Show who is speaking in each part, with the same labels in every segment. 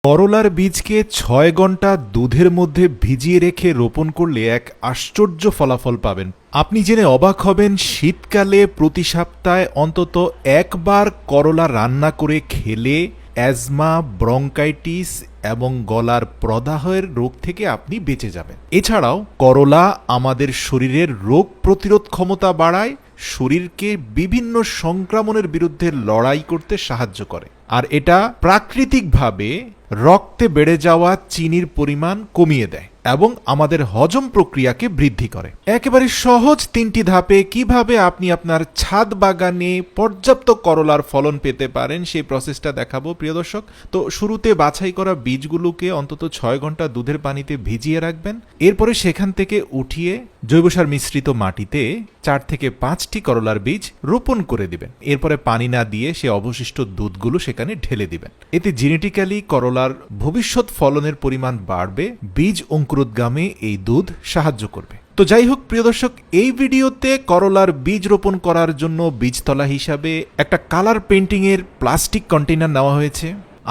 Speaker 1: করলার বীজকে ৬ ঘন্টা দুধের মধ্যে ভিজিয়ে রেখে রোপণ করলে এক আশ্চর্য ফলাফল পাবেন। আপনি জেনে অবাক হবেন, শীতকালে প্রতি সপ্তাহে অন্তত একবার করলা রান্না করে খেলে অ্যাজমা, ব্রঙ্কাইটিস এবং গলার প্রদাহের রোগ থেকে আপনি বেঁচে যাবেন। এছাড়াও করলা আমাদের শরীরের রোগ প্রতিরোধ ক্ষমতা বাড়ায়, শরীরকে বিভিন্ন সংক্রমণের বিরুদ্ধে লড়াই করতে সাহায্য করে, আর এটা প্রাকৃতিকভাবে রক্তে বেড়ে যাওয়া চিনির পরিমাণ কমিয়ে দেয় এবং আমাদের হজম প্রক্রিয়াকে বৃদ্ধি করে। একেবারে সহজ ৩টি ধাপে কিভাবে আপনি আপনার ছাদ বাগানে পর্যাপ্ত করলার ফলন পেতে পারেন সেই প্রসেসটা দেখাবো প্রিয় দর্শক। তো শুরুতে বাছাই করা বীজগুলোকে অন্তত ৬ ঘন্টা দুধের পানিতে ভিজিয়ে রাখবেন। এরপরে সেখান থেকে উঠিয়ে জৈব সার মিশ্রিত মাটিতে ৪ থেকে ৫টি করলার বীজ রোপণ করে দিবেন। এরপরে পানি না দিয়ে সে অবশিষ্ট দুধগুলো সেখানে ঢেলে দিবেন। এতে জেনেটিক্যালি করলার ভবিষ্যৎ ফলনের পরিমাণ বাড়বে, বীজ অঙ্কুরোদ্গমে এই দুধ সাহায্য করবে। তো যাই হোক প্রিয় দর্শক, এই ভিডিওতে করলার বীজ রোপণ করার জন্য বীজতলা হিসাবে একটা কালার পেইন্টিংয়ের প্লাস্টিক কন্টেইনার নেওয়া হয়েছে।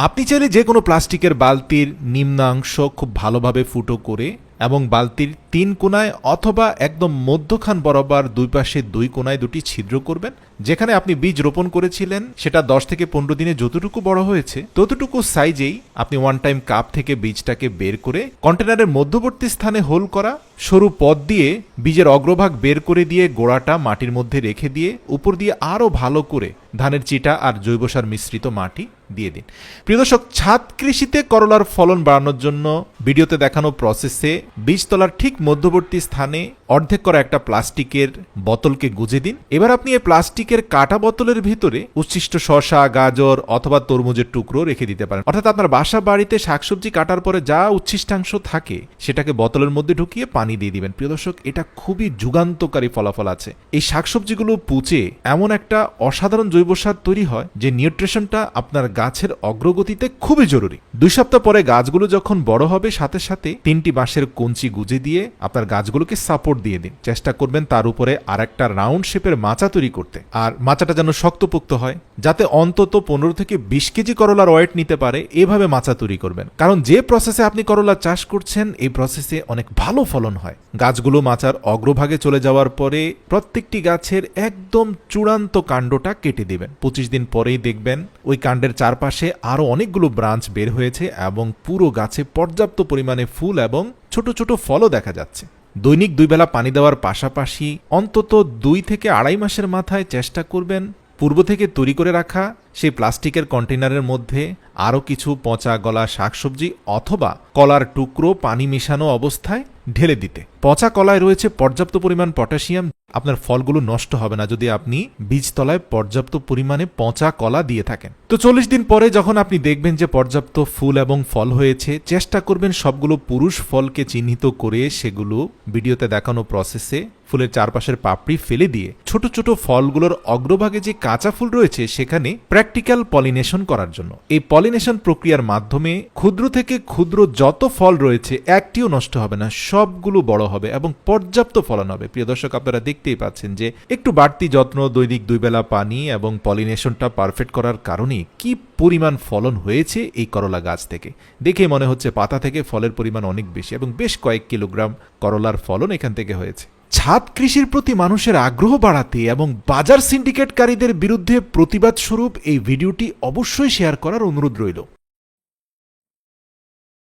Speaker 1: আপনি চাইলে যে কোনো প্লাস্টিকের বালতির নিম্নাংশ খুব ভালোভাবে ফুটো করে এবং বালতির ৩ কোণায় অথবা একদম মধ্যখান বরাবর দুই পাশে ২ কোণায় ২টি ছিদ্র করবেন। যেখানে আপনি বীজ রোপণ করেছিলেন সেটা ১০ থেকে ১৫ দিনে যতটুকু বড় হয়েছে ততটুকু সাইজেই আপনি ওয়ান টাইম কাপ থেকে বীজটাকে বের করে কন্টেনারের মধ্যবর্তী স্থানে হোল করা সরু পথ দিয়ে বীজের অগ্রভাগ বের করে দিয়ে গোড়াটা মাটির মধ্যে রেখে দিয়ে উপর দিয়ে আরও ভালো করে ধানের চিটা আর জৈব সার মিশ্রিত মাটি দিয়ে দিন। প্রিয় দর্শক, ছাদ কৃষিতে করলার ফলন বাড়ানোর জন্য ভিডিওতে দেখানো প্রসেসে বীজতলার ঠিক মধ্যবর্তী স্থানে অর্ধেক করা একটা প্লাস্টিকের বোতলকে গুজে দিন। এবার আপনি এই প্লাস্টিকের কাটা বোতলের ভিতরে উচ্ছিষ্ট শসা, গাজর অথবা তরমুজের টুকরো রেখে দিতে পারেন। অর্থাৎ আপনার বাসা বাড়িতে শাকসবজি কাটার পরে যা উচ্ছিষ্টাংশ থাকে সেটাকে বোতলের মধ্যে ঢুকিয়ে পানি দিয়ে দিবেন। প্রিয় দর্শক, এটা খুবই যুগান্তকারী ফলাফল আছে। এই শাকসবজিগুলো পুচে এমন একটা অসাধারণ জৈব সার তৈরি হয় যে নিউট্রিশনটা আপনার গাছের অগ্রগতিতে খুবই জরুরি। ২ সপ্তাহ পরে গাছগুলো যখন বড় হবে সাথে সাথে ৩টি বাঁশের কঞ্চি গুজে দিয়ে আপনার গাছগুলোকে সাপোর্ট দিয়ে দিন। চেষ্টা করবেন তার উপরে আর একটা রাউন্ড শেপের মাচা তৈরি করতে, আর মাচাটা যেন শক্তপোক্ত হয়, যাতে অন্তত ১৫ থেকে ২০ কেজি করলার ওয়েট নিতে পারে। এভাবে মাচা তৈরি করবেন, কারণ যে প্রসেসে আপনি করলা চাষ করছেন এই প্রসেসে অনেক ভালো ফলন হয়। গাছগুলো মাচার অগ্রভাগে চলে যাওয়ার পরে প্রত্যেকটি গাছের একদম চূড়ান্ত কাণ্ডটা কেটে দিবেন। ২৫ দিন পরেই দেখবেন ওই কাণ্ডের চারপাশে আরো অনেকগুলো ব্রাঞ্চ বের হয়েছে এবং পুরো গাছে পর্যাপ্ত পরিমাণে ফুল এবং ছোট ছোট ফলও দেখা যাচ্ছে। দৈনিক ২ বেলা পানি দেওয়ার পাশাপাশি অন্তত ২ থেকে ২.৫ মাসের মাথায় চেষ্টা করবেন পূর্ব থেকে তৈরি করে রাখা সেই প্লাস্টিকের কন্টেনারের মধ্যে আরও কিছু পচা গলা শাকসবজি অথবা কলার টুকরো পানি মেশানো অবস্থায় ঢেলে দিতে। পচা কলায় রয়েছে পর্যাপ্ত পরিমাণ পটাশিয়াম। আপনার ফলগুলো নষ্ট হবে না যদি আপনি বীজতলায় পর্যাপ্ত পরিমাণে পচা কলা দিয়ে থাকেন। তো ৪০ দিন পরে যখন আপনি দেখবেন যে পর্যাপ্ত ফুল এবং ফল হয়েছে, চেষ্টা করবেন সবগুলো পুরুষ ফলকে চিহ্নিত করে সেগুলো ভিডিওতে দেখানো প্রসেসে ফুলের চারপাশের পাপড়ি ফেলে দিয়ে ছোট ছোট ফলগুলোর অগ্রভাগে যে কাঁচা ফুল রয়েছে সেখানে প্র্যাকটিক্যাল পলিনেশন করার জন্য। এই পলিনেশন প্রক্রিয়ার মাধ্যমে ক্ষুদ্র থেকে ক্ষুদ্র যত ফল রয়েছে একটিও নষ্ট হবে না, সবগুলো বড় হবে এবং পর্যাপ্ত ফলন হবে। প্রিয় দর্শক, আপনারা দেখতেই পাচ্ছেন যে একটু বাড়তি যত্ন, দৈনিক ২ বেলা পানি এবং পলিনেশনটা পারফেক্ট করার কারণে কি পরিমাণ ফলন হয়েছে এই করলা গাছ থেকে। দেখে মনে হচ্ছে পাতা থেকে ফলের পরিমাণ অনেক বেশি এবং বেশ কয়েক কিলোগ্রাম করলার ফলন এখান থেকে হয়েছে। ছাদ কৃষির প্রতি মানুষের আগ্রহ বাড়াতে এবং বাজার সিন্ডিকেটকারীদের বিরুদ্ধে প্রতিবাদ স্বরূপ এই ভিডিওটি অবশ্যই শেয়ার করার অনুরোধ রইল।